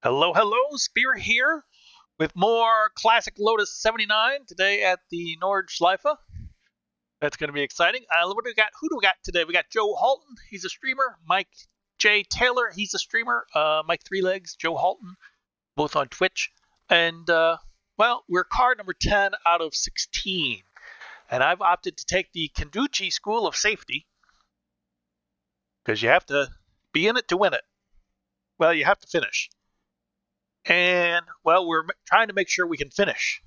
Hello, hello, Spear here with more classic Lotus 79 today at the Nordschleife. That's going to be exciting. What do we got? Who do we got today? We got Joe Halton, he's a streamer. Mike J. Taylor, he's a streamer. Mike Three Legs, Joe Halton, both on Twitch. And, well, we're car number 10 out of 16. And I've opted to take the Kenduchi School of Safety because you have to be in it to win it. Well, you have to finish. And, well, we're trying to make sure we can finish.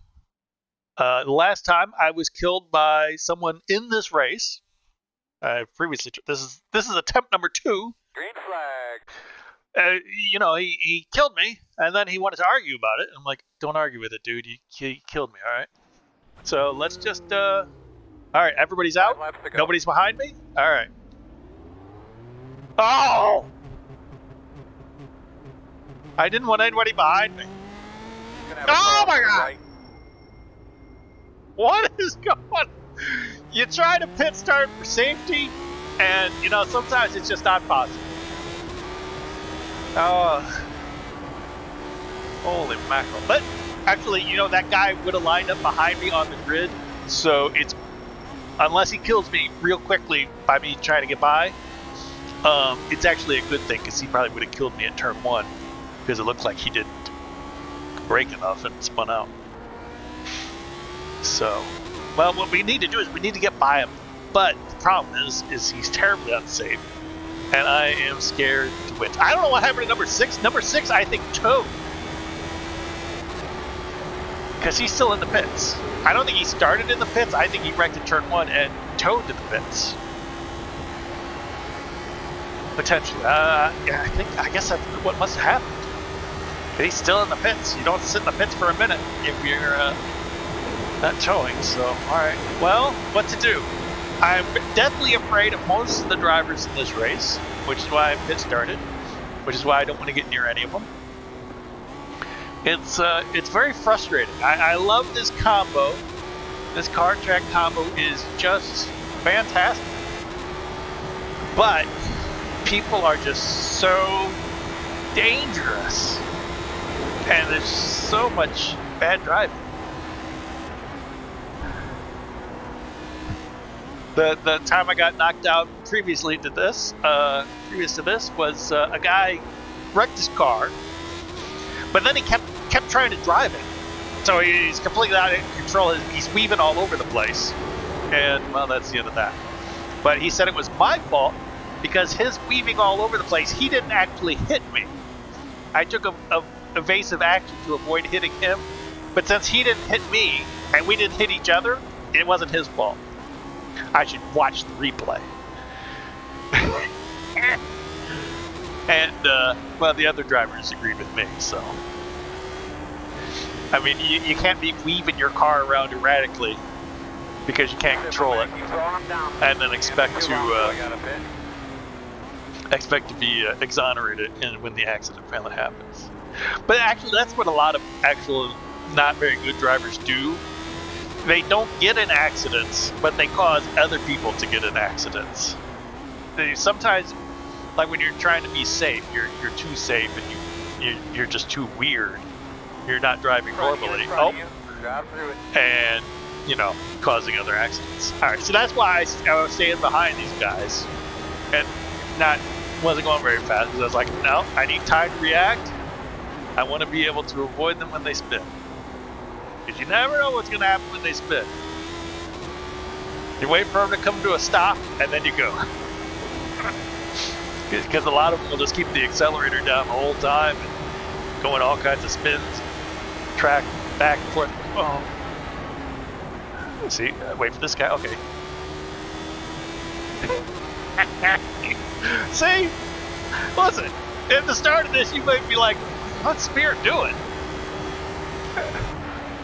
The last time I was killed by someone in this race. Previously, this is attempt number 2. Green flag. He killed me, and then he wanted to argue about it. I'm like, don't argue with it, dude. You killed me, all right? So let's just, all right, everybody's out. Nobody's behind me. All right. Oh! I didn't want anybody behind me. Oh my god! Right. What is going on? You try to pit start for safety, and sometimes it's just not possible. Oh, holy mackerel. But actually, that guy would have lined up behind me on the grid, so it's, unless he kills me real quickly by me trying to get by, it's actually a good thing, because he probably would have killed me at turn 1. Because it looked like he didn't brake enough and spun out. So, well, what we need to do is we need to get by him. But the problem is he's terribly unsafe, and I am scared to win. I don't know what happened to number 6. Number 6, I think, towed. Because he's still in the pits. I don't think he started in the pits. I think he wrecked at turn 1 and towed to the pits. Potentially. I guess that's what must have happened. He's still in the pits. You don't sit in the pits for a minute if you're not towing. So, all right. Well, what to do? I'm deathly afraid of most of the drivers in this race, which is why I pit started, which is why I don't want to get near any of them. It's very frustrating. I love this combo. This car track combo is just fantastic. But people are just so dangerous. And there's so much bad driving. The time I got knocked out previous to this was a guy wrecked his car, but then he kept trying to drive it. So he's completely out of control. He's weaving all over the place, and well, that's the end of that. But he said it was my fault because his weaving all over the place, he didn't actually hit me. I took a evasive action to avoid hitting him, but since he didn't hit me and we didn't hit each other, it wasn't his fault. I should watch the replay. And well, the other drivers agreed with me, so I mean, you can't be weaving your car around erratically because you can't control it and then expect to be exonerated when the accident finally happens. But actually, that's what a lot of actual not very good drivers do. They don't get in accidents, but they cause other people to get in accidents. Sometimes, like when you're trying to be safe, you're too safe and you're just too weird. You're not driving normally. And causing other accidents. All right, so that's why I was staying behind these guys and wasn't going very fast, because I was like, no, I need time to react. I want to be able to avoid them when they spin. Because you never know what's going to happen when they spin. You wait for them to come to a stop, and then you go. Because a lot of them will just keep the accelerator down the whole time and going all kinds of spins, track back and forth. Oh. See, wait for this guy. Okay. See? Listen, at the start of this, you might be like, what's Spear doing?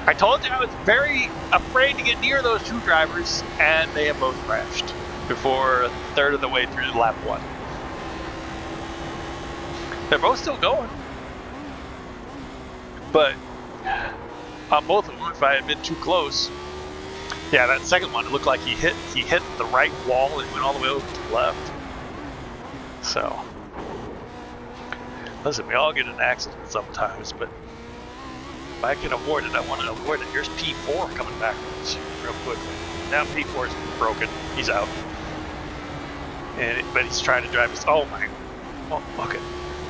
I told you I was very afraid to get near those two drivers, and they have both crashed before a third of the way through lap 1. They're both still going. But on both of them, if I had been too close, yeah, that second one, it looked like he hit the right wall and went all the way over to the left. So Listen, we all get in an accident sometimes, but if I can avoid it, I want to avoid it. Here's P4 coming backwards real quickly. Now P4 is broken. He's out. But he's trying to drive us. Oh my. Oh, okay.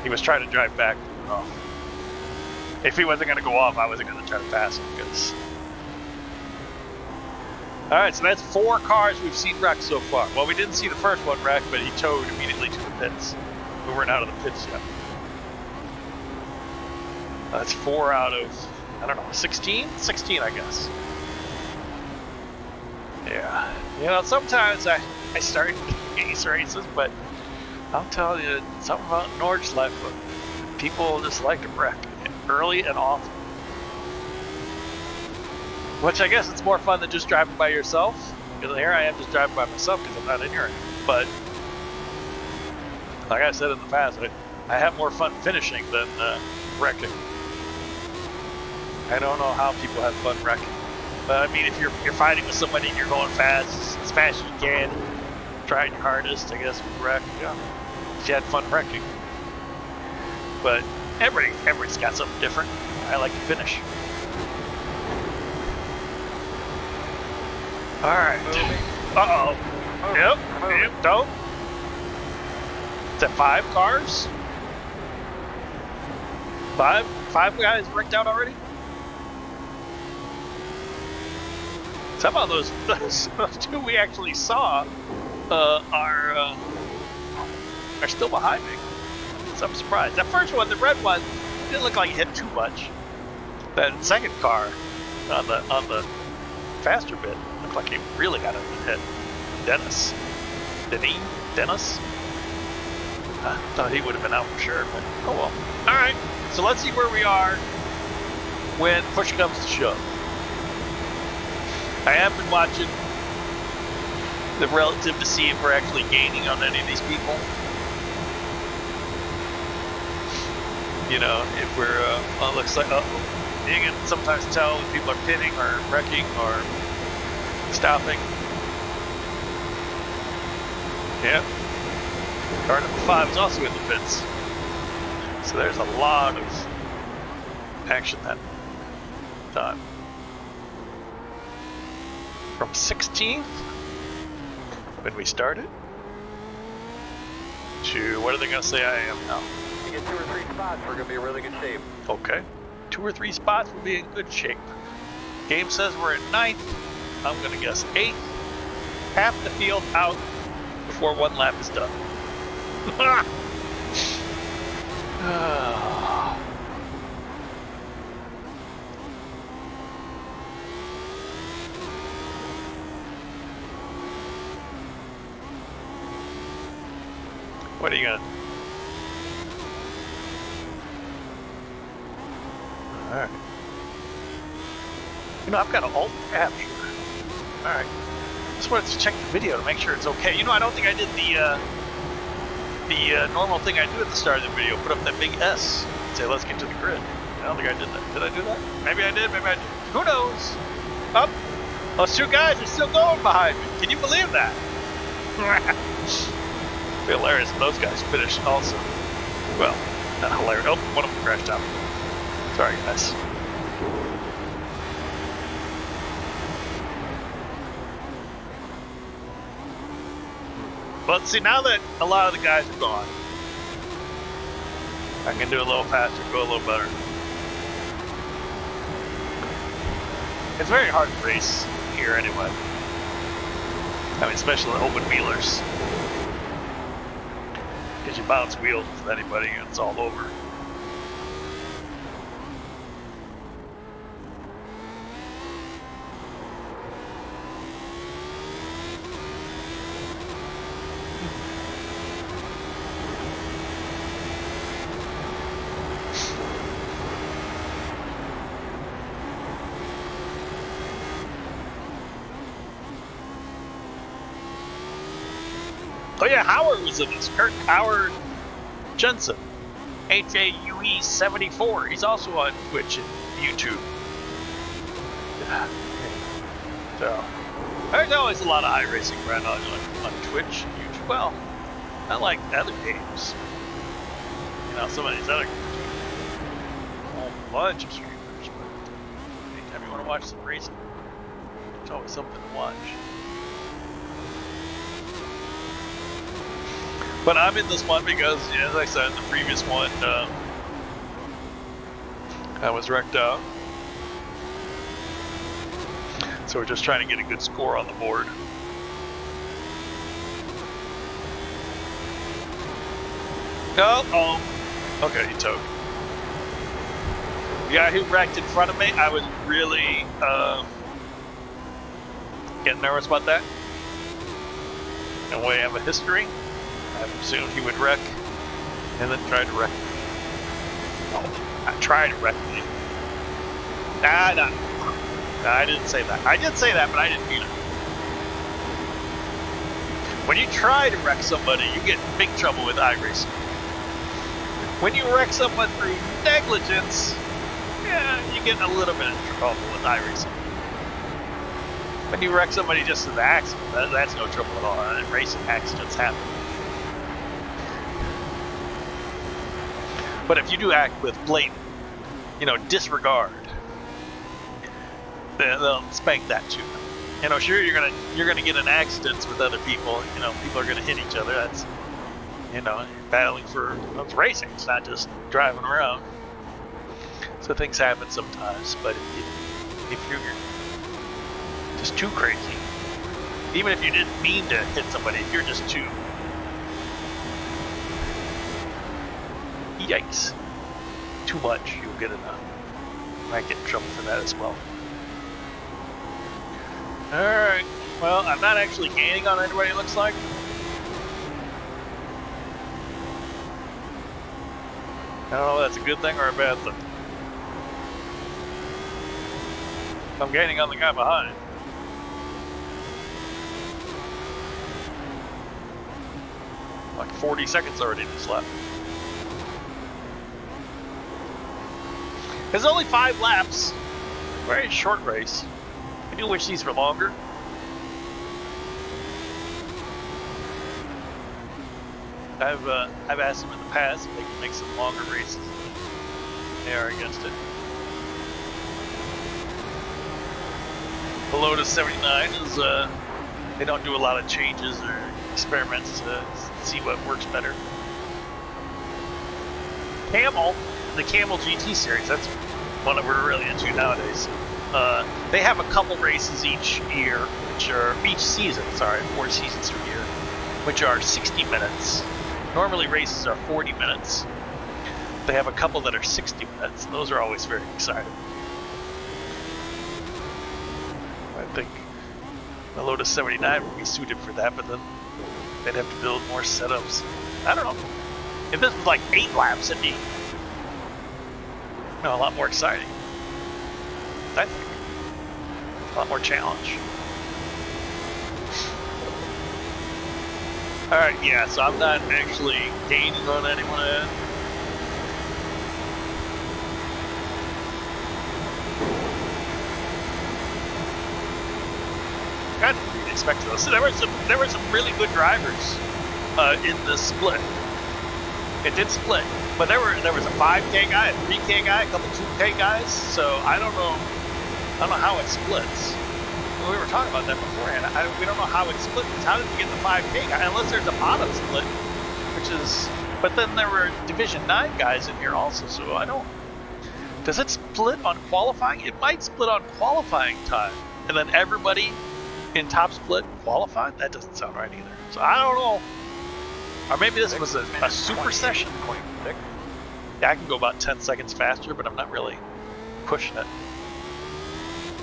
He was trying to drive back. Oh. If he wasn't going to go off, I wasn't going to try to pass him. Because... Alright, so that's 4 cars we've seen wrecked so far. Well, we didn't see the first one wreck, but he towed immediately to the pits. We weren't out of the pits yet. That's 4 out of, I don't know, 16? 16, I guess. Yeah. You know, sometimes I start these races, but I'll tell you something about Nordschleife. People just like to wreck early and often. Which I guess it's more fun than just driving by yourself. Because here I am just driving by myself because I'm not in here. But, like I said in the past, I have more fun finishing than wrecking. I don't know how people have fun wrecking. But I mean, if you're fighting with somebody and you're going fast, as fast as you can, trying your hardest, I guess, with wreck, yeah. You had fun wrecking. But everybody's got something different. I like to finish. Alright. Uh-oh. Yep. Don't. Is that 5 cars? 5 guys wrecked out already? Some of those 2 we actually saw are still behind me. So I'm surprised. That first one, the red one, didn't look like it hit too much. That second car on the faster bit looked like he really got hit. Dennis. I thought he would have been out for sure, but oh well. Alright, so let's see where we are when push comes to shove. I have been watching the relative to see if we're actually gaining on any of these people. You know, if we're, well, it looks like, you can sometimes tell if people are pitting or wrecking or stopping. Yeah. Car number 5 is also in the pits. So there's a lot of action that time. From 16th, when we started, to what are they going to say I am now? You get 2 or 3 spots, we're going to be in really good shape. Okay. 2 or 3 spots will be in good shape. Game says we're at 9th. I'm going to guess 8th. Half the field out before 1 lap is done. What are you gonna? Alright. You know, I've got an alt tab here. Alright. Just wanted to check the video to make sure it's okay. You know, I don't think I did the normal thing I do at the start of the video. Put up that big S. Say, let's get to the grid. I don't think I did that. Did I do that? Maybe I did, maybe I didn't. Who knows? Up. Those 2 guys are still going behind me. Can you believe that? Hilarious. Those guys finished also. Well, not hilarious. Oh, one of them crashed out. Sorry, guys. But see, now that a lot of the guys are gone, I can do a little faster, go a little better. It's very hard to race here anyway. I mean, especially the open wheelers. Because you bounce wheels with anybody and it's all over. Oh yeah, Howard was in this. Kurt Howard Jensen. HAUE74. He's also on Twitch and YouTube. Yeah. So, there's always a lot of iRacing around on Twitch and YouTube. Well, I like other games. You Now some of these other guys are a whole bunch of streamers, but anytime you want to watch some racing, there's always something to watch. But I'm in this one because, as I said, the previous one, I was wrecked out. So we're just trying to get a good score on the board. Oh, okay, he towed. The guy who wrecked in front of me, I was really getting nervous about that. And we have a history. I assumed he would wreck, and then tried to wreck me. Oh, I tried to wreck me. Nah, I didn't say that. I did say that, but I didn't mean it. When you try to wreck somebody, you get in big trouble with iRacing. When you wreck someone through negligence, yeah, you get a little bit of trouble with iRacing. When you wreck somebody just as an accident, that's no trouble at all. And racing accidents happen. But if you do act with blatant, disregard, then they'll spank that too. Sure, you're gonna get in accidents with other people. People are gonna hit each other. That's, battling for racing. It's not just driving around. So things happen sometimes. But if you're just too crazy, even if you didn't mean to hit somebody, if you're just too, yikes, too much, you'll get might get in trouble for that as well. Alright, well, I'm not actually gaining on anybody, it looks like. I don't know if that's a good thing or a bad thing. I'm gaining on the guy behind. Like 40 seconds already in this lap. There's only 5 laps. Very short race. I do wish these were longer. I've asked them in the past if they can make some longer races. They are against it. The Lotus 79 is they don't do a lot of changes or experiments to see what works better. The Camel GT series, that's one that we're really into nowadays. They have a couple races each year, each season, 4 seasons per year, which are 60 minutes. Normally races are 40 minutes. They have a couple that are 60 minutes, and those are always very exciting. I think the Lotus 79 would be suited for that, but then they'd have to build more setups. I don't know. If this was like 8 laps, it'd be a lot more exciting. I think. A lot more challenge. Alright, yeah, so I'm not actually gaining on anyone yet. I didn't expect this. There were some really good drivers in this split. It did split, but there was a 5K guy, a 3K guy, a couple 2K guys. So I don't know how it splits. We were talking about that beforehand. We don't know how it split. How did we get the 5K guy? Unless there's a bottom split, but then there were Division 9 guys in here also. So I don't. Does it split on qualifying? It might split on qualifying time, and then everybody in top split qualified? That doesn't sound right either. So I don't know. Or maybe this was a super session. Yeah, I can go about 10 seconds faster, but I'm not really pushing it.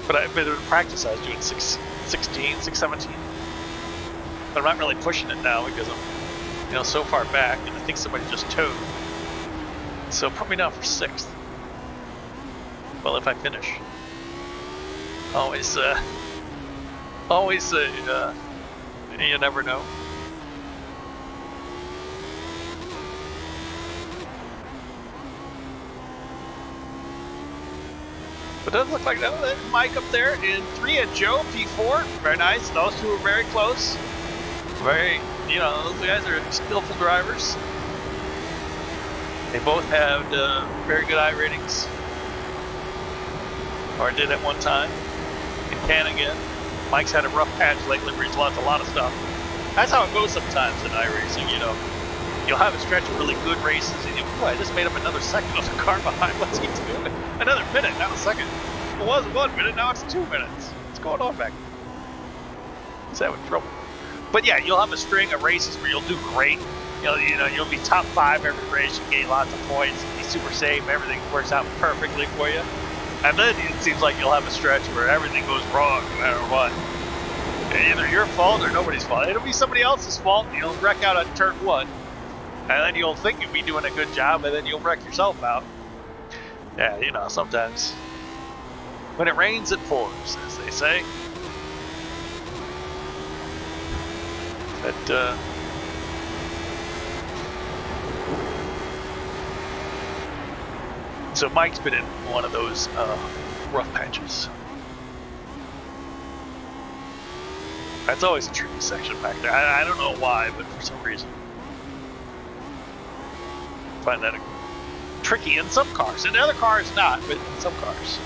But in practice I was doing 6:17. But I'm not really pushing it now because I'm, so far back, and I think somebody just towed. So put me down for 6th. Well, if I finish. Always you never know. But it does look like that Mike up there in 3 and Joe, P4. Very nice. Those two are very close. Very, those guys are skillful drivers. They both had very good I ratings, or did at one time. And can again. Mike's had a rough patch lately where he's lost a lot of stuff. That's how it goes sometimes in iRacing, you know. You'll have a stretch of really good races, and boy, I just made up another second of the car behind. What's he doing? Another minute, not a second. It was 1 minute, now it's 2 minutes. What's going on back there? He's having trouble. But yeah, you'll have a string of races where you'll do great. You'll be top 5 every race. You gain lots of points. Be super safe. Everything works out perfectly for you. And then it seems like you'll have a stretch where everything goes wrong no matter what. Either your fault or nobody's fault. It'll be somebody else's fault, and you'll wreck out on turn 1. And then you'll think you'll be doing a good job, and then you'll wreck yourself out. Yeah, sometimes. When it rains, it pours, as they say. But, so Mike's been in one of those rough patches. That's always a tricky section back there. I don't know why, but for some reason. I find that tricky in some cars. In other cars, not, but in some cars.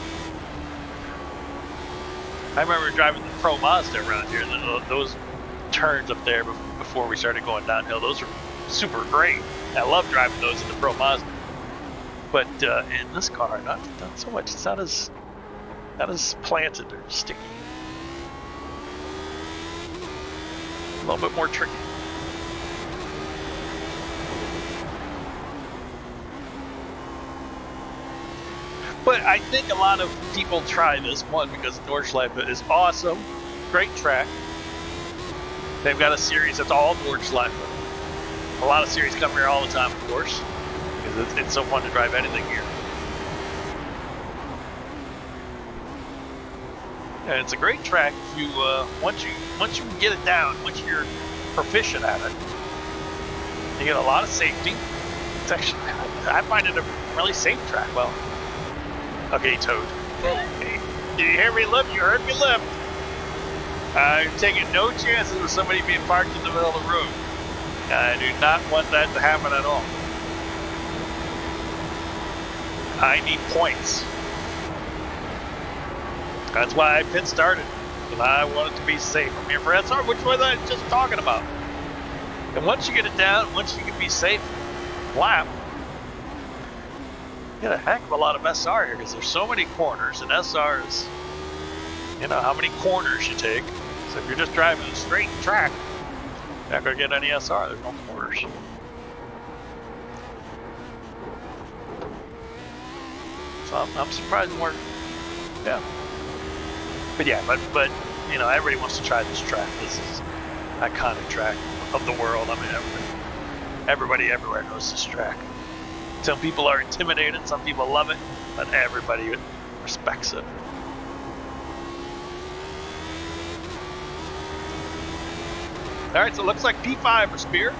I remember driving the Pro Mazda around here. Those turns up there before we started going downhill, those are super great. I love driving those in the Pro Mazda. But in this car, not so much. It's not as planted or sticky. A little bit more tricky. But I think a lot of people try this one because Nordschleife is awesome, great track. They've got a series that's all Nordschleife. A lot of series come here all the time, of course, because it's so fun to drive anything here. And it's a great track if you once you get it down, once you're proficient at it, you get a lot of safety. It's actually, I find it a really safe track. Well, okay, Toad. Did you hear me lift? You heard me lift. I'm taking no chances with somebody being parked in the middle of the road. I do not want that to happen at all. I need points. That's why I pit started. And I want it to be safe. I'm here for SR, which was I just talking about. And once you get it down, once you can be safe, lap, you get a heck of a lot of SR here because there's so many corners, and SR is, you know how many corners you take. So if you're just driving a straight track, you're not going to get any SR. There's no corners. So I'm surprised more. Yeah. But yeah, but you know, everybody wants to try this track. This is an iconic track of the world. I mean, everybody everywhere knows this track. Some people are intimidated, some people love it, but everybody respects it. All right, so it looks like P5 for Spear.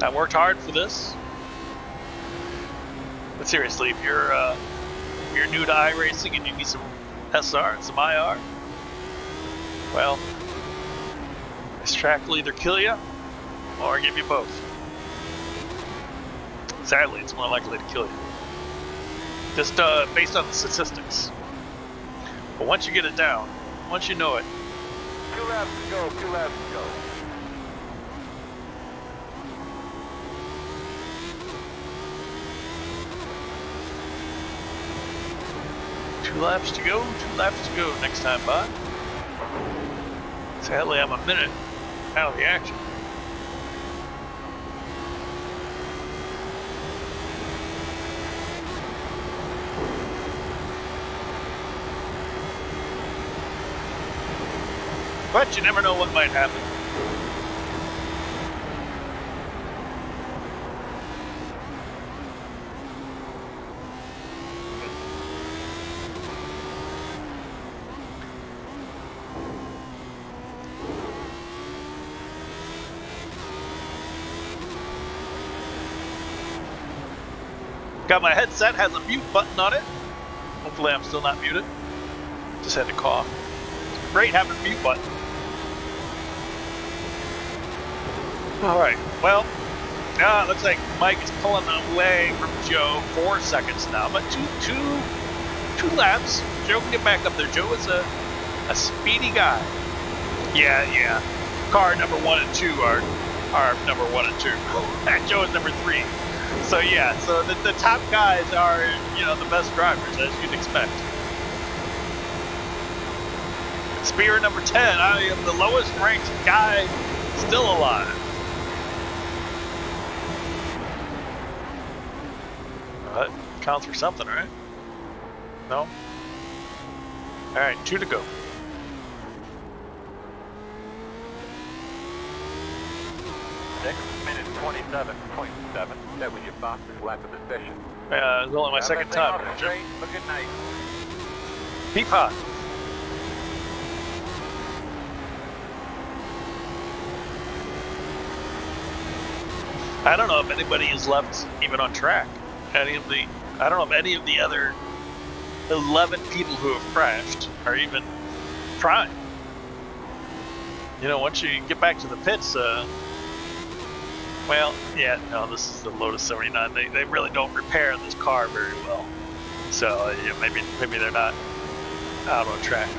I worked hard for this. But seriously, if you're new to iRacing and you need some SR and some IR, well, this track will either kill you or give you both. Sadly, it's more likely to kill you. Just based on the statistics. But once you get it down, once you know it. 2 laps to go, 2 laps to go. Two laps to go, 2 laps to go next time by. Sadly, I'm a minute out of the action. But you never know what might happen. Got my headset, has a mute button on it. Hopefully I'm still not muted. Just had to cough. It's great having a mute button. Alright, well, It looks like Mike is pulling away from Joe 4 seconds now, but two laps. Joe can get back up there. Joe is a speedy guy. Yeah. Car number 1 and 2 are number 1 and 2. And Joe is number 3. So yeah, so the top guys are, you know, the best drivers, as you'd expect. Spear number 10, I am the lowest ranked guy still alive. That counts for something, right? No? Alright, 2 to go. Next minute 27.7. That was your fastest lap of the session. Yeah, it was only my second time. Looking nice. Peapod. I don't know if anybody is left even on track. I don't know if any of the other 11 people who have crashed are even trying. You know, once you get back to the pits, well, yeah, no, this is the Lotus 79. They really don't repair this car very well. So yeah, maybe they're not out on track.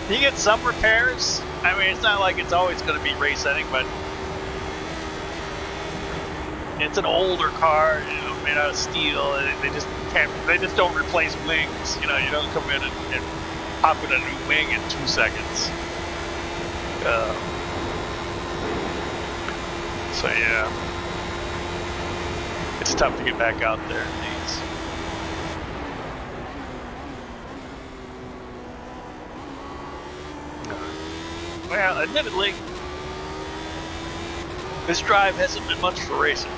You get some repairs. I mean, it's not like it's always going to be race ending, but it's an older car, you know, made out of steel. And they just don't replace wings. You know, you don't come in and pop in a new wing in 2 seconds. So yeah, it's tough to get back out there in these. Well, admittedly, this drive hasn't been much for racing.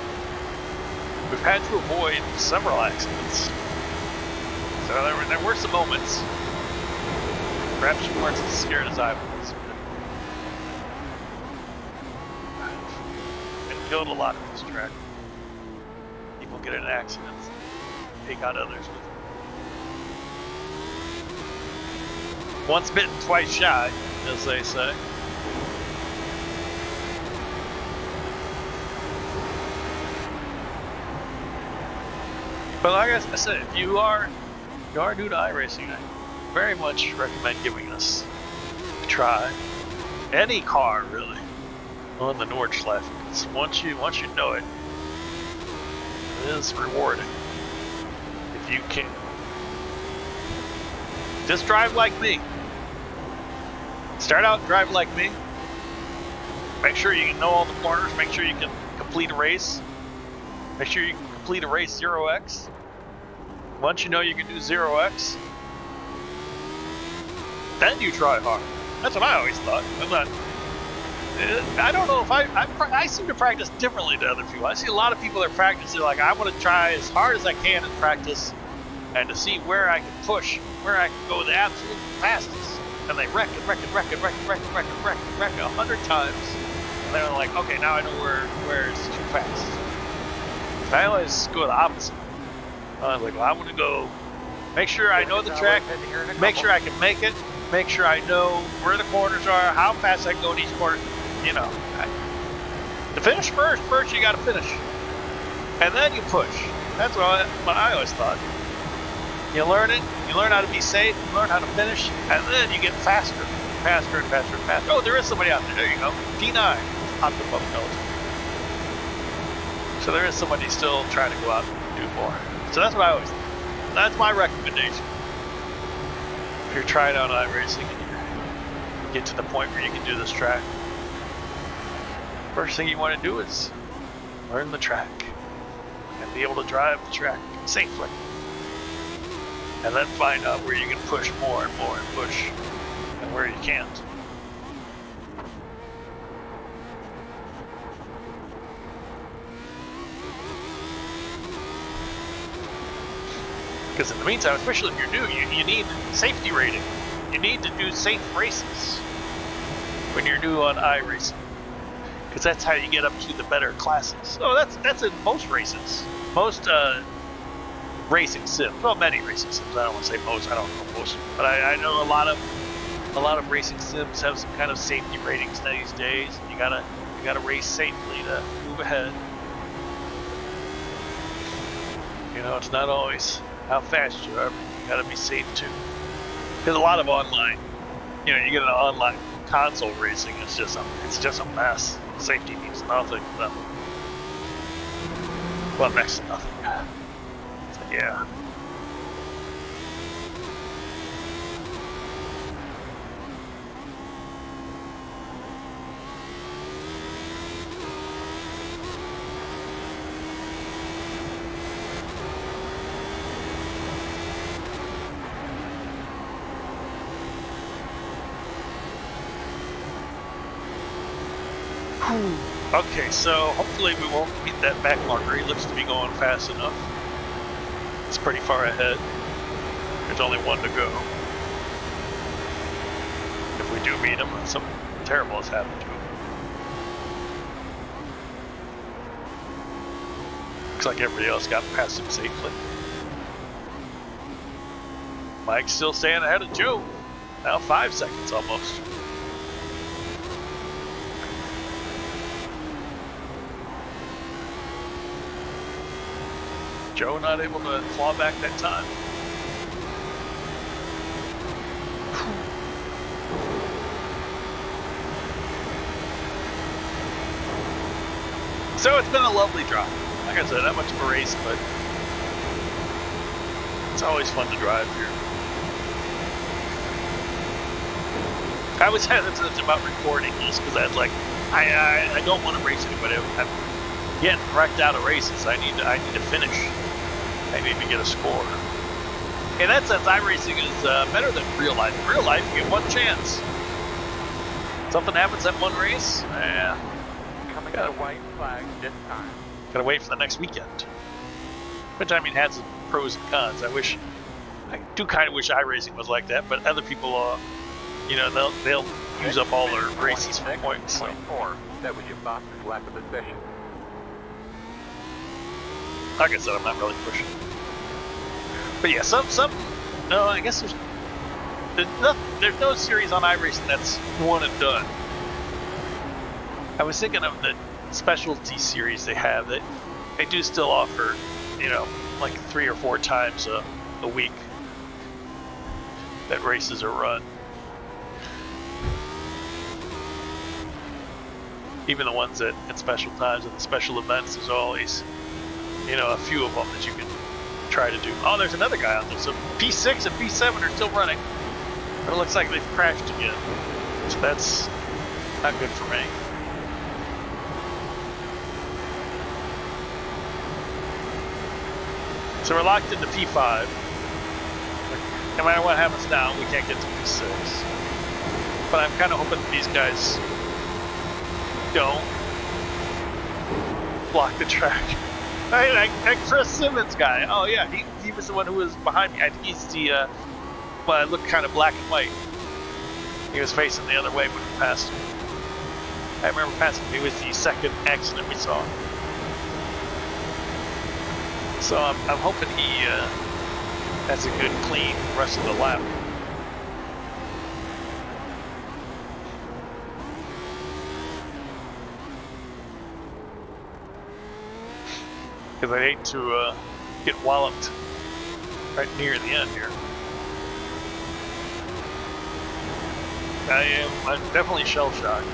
We've had to avoid several accidents. So there were some moments. Perhaps you weren't as scared as I was. Been killed a lot at this track. People get in accidents. Take out others with them. Once bitten, twice shy, as they say. But like I said, if you are new to iRacing, I very much recommend giving us a try. Any car, really, on the Nordschleife. Because once you know it, it is rewarding. If you can just drive like me. Start out and drive like me. Make sure you know all the corners. Make sure you can complete a race. Make sure you can complete a race 0x. Once you know you can do 0x, then you try hard. That's what I always thought. I don't know if I seem to practice differently to other people. I see a lot of people that practice, they're like, I want to try as hard as I can in practice and to see where I can push, where I can go the absolute fastest. And they wreck 100 times. And they're like, okay, now I know where it's too fast. I always go the opposite. I was like, well, I want to go, make sure I know the track, make sure I can make it, make sure I know where the corners are, how fast I can go in each corner. You know, to finish first you got to finish. And then you push. That's what I always thought. You learn it, you learn how to be safe, you learn how to finish, and then you get faster. Oh, there is somebody out there. There you go. D9. Popped up note. So there is somebody still trying to go out and do more. So that's what I always think. That's my recommendation. If you're trying out iRacing and you get to the point where you can do this track, first thing you want to do is learn the track and be able to drive the track safely. And then find out where you can push more and more and push and where you can't. Because in the meantime, especially if you're new, you need safety rating. You need to do safe races when you're new on iRacing. Because that's how you get up to the better classes. Oh, that's in most races. Most racing sims. Well, many racing sims. I don't want to say most. I don't know most. But I know a lot of racing sims have some kind of safety ratings these days. You gotta You got to race safely to move ahead. You know, it's not always how fast you are, but you got to be safe too. There's a lot of online. You know, you get an online console racing. It's just a mess. Safety means nothing. Well, next to nothing. So, yeah. Okay, so hopefully we won't beat that back marker. He looks to be going fast enough. It's pretty far ahead. There's only one to go. If we do beat him, something terrible has happened to him. Looks like everybody else got past him safely. Mike's still staying ahead of Joe. Now 5 seconds almost. Joe not able to claw back that time. So it's been a lovely drive. Like I said, not much of a race, but it's always fun to drive here. I was hesitant about recording this because I was like, I don't want to race anybody. I'm getting wrecked out of races. I need to finish. I need to get a score. In that sense, iRacing is better than real life. In real life, you get one chance. Something happens at one race, Coming to the white flag this time. Gotta wait for the next weekend. Which, I mean, has its pros and cons. I do kind of wish iRacing was like that, but other people, you know, they'll use up all their races for points. So. 24. That was your fastest lap of the session. Like I said, I'm not really pushing. But yeah, no, I guess there's no series on iRacing that's one and done. I was thinking of the specialty series they have that they do still offer, you know, like 3 or 4 times a week that races are run. Even the ones at special times and the special events, there's always, you know, a few of them that you can try to do. Oh, there's another guy out there. So P6 and P7 are still running, but it looks like they've crashed again. So that's not good for me. So we're locked into P5. No matter what happens now, we can't get to P6. But I'm kind of hoping these guys don't block the track. That Chris Simmons guy. Oh yeah, he was the one who was behind me. I think he's the well, it looked kind of black and white. He was facing the other way when we passed him. I remember passing him. He was the second accident we saw. So I'm hoping he has a good, clean rest of the lap. Because I hate to get walloped right near the end here. I'm definitely shell-shocked.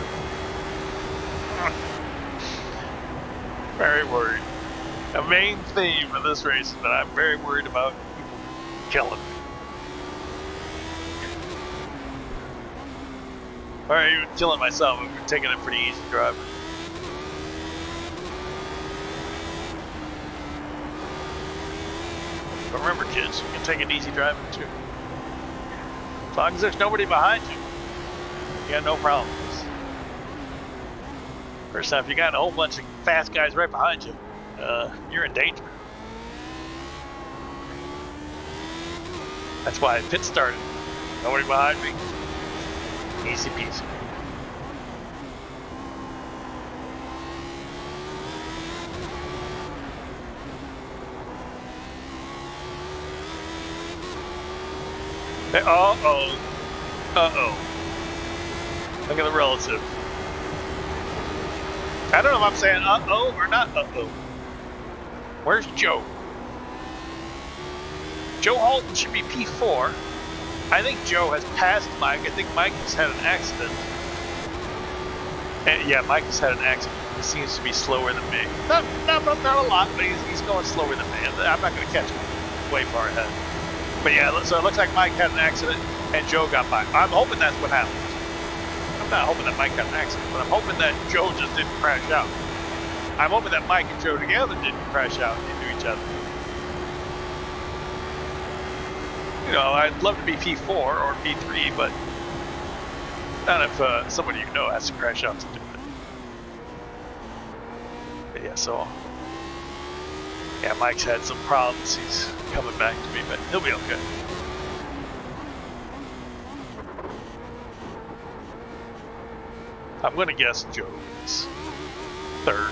Very worried. The main theme of this race is that I'm very worried about people killing me. Or even killing myself if I'm taking a pretty easy drive. But remember, kids, you can take it easy driving too. As long as there's nobody behind you, you got no problems. First off, if you got a whole bunch of fast guys right behind you, you're in danger. That's why I pit started. Nobody behind me. Easy peasy. Uh-oh. Uh-oh. Look at the relative. I don't know if I'm saying uh-oh or not uh-oh. Where's Joe? Joe Halton should be P4. I think Joe has passed Mike. I think Mike has had an accident. And yeah, Mike has had an accident. He seems to be slower than me. Not a lot, but he's going slower than me. I'm not going to catch him way far ahead. But yeah, so it looks like Mike had an accident and Joe got by. I'm hoping that's what happened. I'm not hoping that Mike had an accident, but I'm hoping that Joe just didn't crash out. I'm hoping that Mike and Joe together didn't crash out into each other. You know, I'd love to be P4 or P3, but not if somebody you know has to crash out to do it. But yeah, so yeah, Mike's had some problems. He's coming back to me, but he'll be okay. I'm gonna guess Joe is third.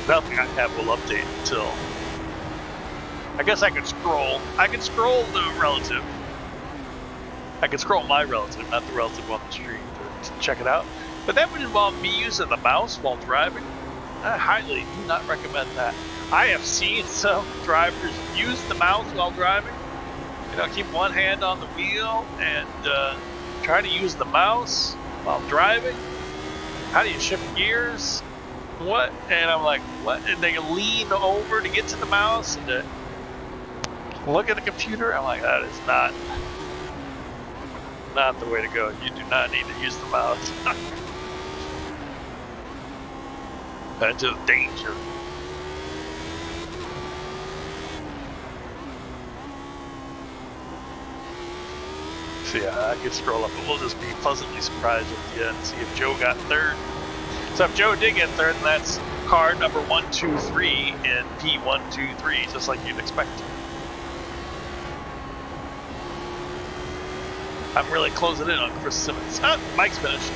Nothing I have will update until. I guess I could scroll. I can scroll the relative. I can scroll my relative, not the relative on the street, to check it out. But that would involve me using the mouse while driving. I highly do not recommend that. I have seen some drivers use the mouse while driving. You know, keep one hand on the wheel and try to use the mouse while driving. How do you shift gears? What? And I'm like, what? And they lean over to get to the mouse and to look at the computer. I'm like, that is not the way to go. You do not need to use the mouse. That's just danger. So yeah, I could scroll up, but we'll just be pleasantly surprised at the end and see if Joe got third. So if Joe did get third, then that's car number 123 in P123, just like you'd expect. I'm really closing in on Chris Simmons. Ah, Mike's finished.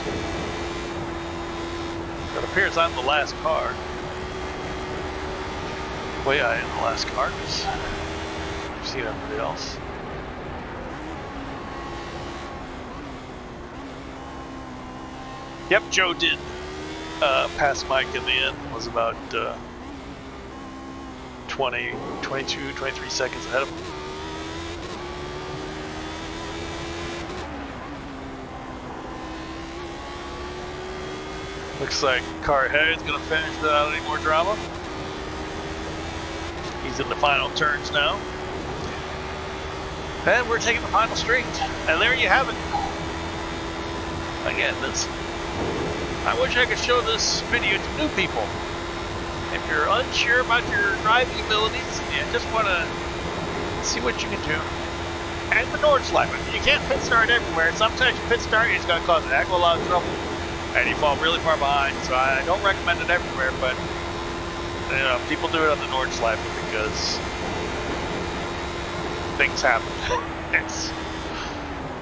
It appears I'm the last car. Well, yeah, I am the last car because I've seen everybody else. Yep, Joe did pass Mike in the end. Was about 20, 22, 23 seconds ahead of him. Looks like car ahead is going to finish without any more drama. He's in the final turns now. And we're taking the final straight. And there you have it. Again, I wish I could show this video to new people. If you're unsure about your driving abilities and you just want to see what you can do. And the Nordschleife, you can't pit start everywhere. Sometimes you pit start, it's going to cause a heck of a lot of trouble. And you fall really far behind, so I don't recommend it everywhere, but you know, people do it on the Nordschleife because things happen. It's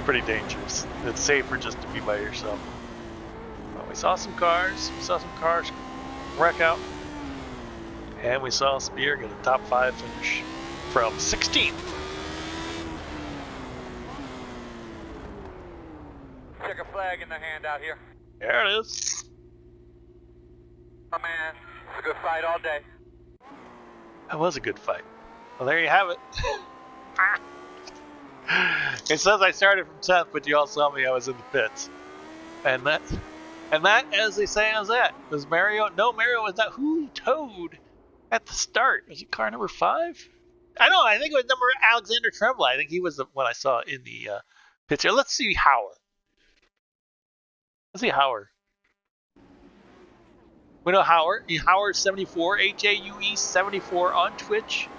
pretty dangerous. It's safer just to be by yourself. Well, we saw some cars wreck out, and we saw Spear get a top 5 finish from 16th. Check a flag in the hand out here. There it is. Oh man, it's a good fight all day. That was a good fight. Well, there you have it. It says I started from 10th, but you all saw me, I was in the pits. And that, as they say, is that. Was Mario? No, Mario was not. Who towed at the start? Was it car number 5? I think it was number Alexander Tremblay. I think he was the one I saw in the pits here. Let's see Hauer. Let's see Hauer. We know Hauer. Hauer74, HAUE 74 on Twitch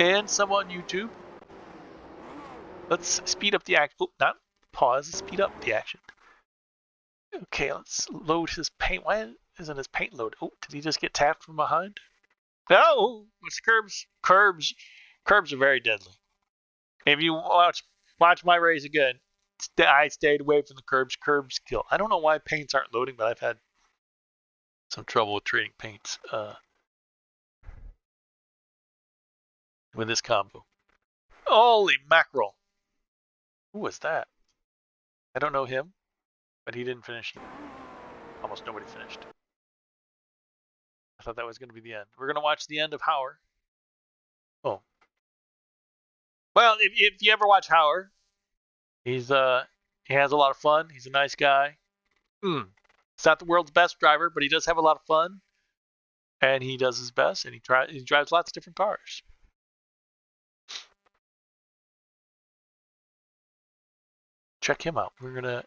and some on YouTube. Let's speed up the action. Oh, not pause. Speed up the action. Okay, let's load his paint. Why isn't his paint loaded? Oh, did he just get tapped from behind? No, it's curbs. Curbs are very deadly. If you watch my race again, I stayed away from the curbs. Curbs kill. I don't know why paints aren't loading, but I've had some trouble with trading paints with this combo. Holy mackerel! Who was that? I don't know him, but he didn't finish. almost nobody finished. I thought that was going to be the end. We're going to watch the end of Hauer. Oh. Well, if you ever watch Hauer, he has a lot of fun. He's a nice guy. He's not the world's best driver, but he does have a lot of fun. And he does his best, and he drives lots of different cars. Check him out. We're going to...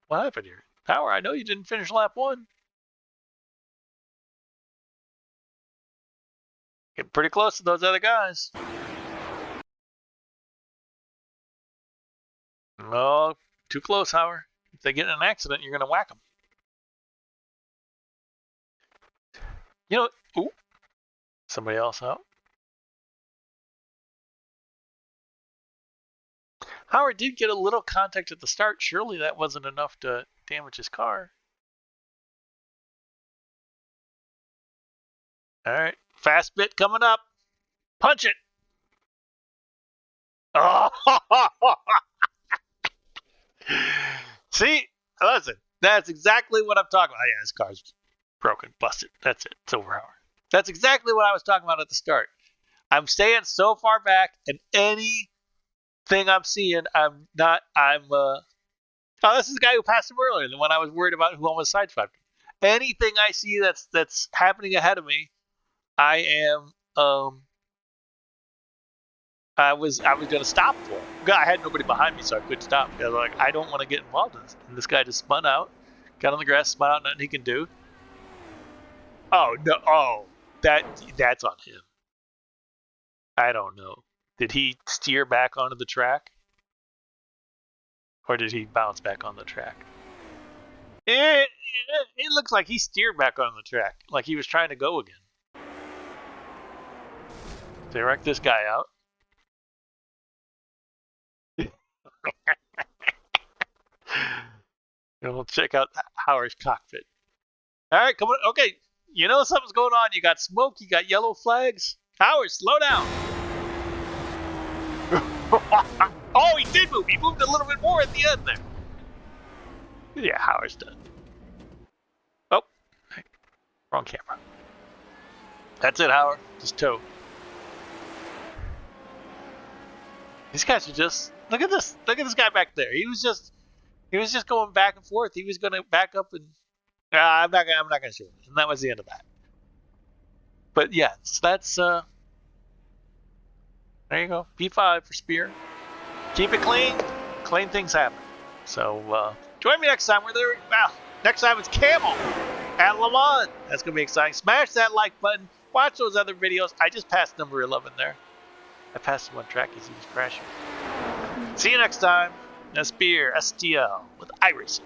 what happened here? Hauer, I know you didn't finish lap 1. Getting pretty close to those other guys. Oh, too close, Hauer. If they get in an accident, you're going to whack them. You know, ooh, somebody else out. Hauer did get a little contact at the start. Surely that wasn't enough to damage his car. All right, fast bit coming up. Punch it. Oh, see, listen, that's exactly what I'm talking about. Yeah, his car's broken, busted. That's it. It's over, Hauer. That's exactly what I was talking about at the start. I'm staying so far back, and anything I'm seeing, oh, this is the guy who passed him earlier, the one I was worried about who almost sideswiped him. Anything I see that's happening ahead of me, I am I was gonna stop for him. I had nobody behind me, so I couldn't stop because I don't want to get involved in this. And this guy just spun out, got on the grass, spun out, nothing he can do. Oh no! Oh, that's on him. I don't know. Did he steer back onto the track, or did he bounce back on the track? It looks like he steered back on the track, like he was trying to go again. They wrecked this guy out. And we'll check out Hauer's cockpit. All right, come on. Okay, you know something's going on. You got smoke. You got yellow flags. Hauer, slow down. Oh, he did move. He moved a little bit more at the end there. Yeah, Hauer's done. Oh, wrong camera. That's it, Hauer. Just tow. These guys are just look at this. Look at this guy back there. He was just going back and forth. He was going to back up and I'm not gonna show it. And that was the end of that. But yeah, so that's there you go. P5 for Spear. Keep it clean. Clean things happen. So join me next time. We're there. Well, next time it's Camel at Le Mans. That's gonna be exciting. Smash that like button. Watch those other videos. I just passed number 11 there. I passed him on track as he was crashing. See you next time. TheSpearSTL with iRacing.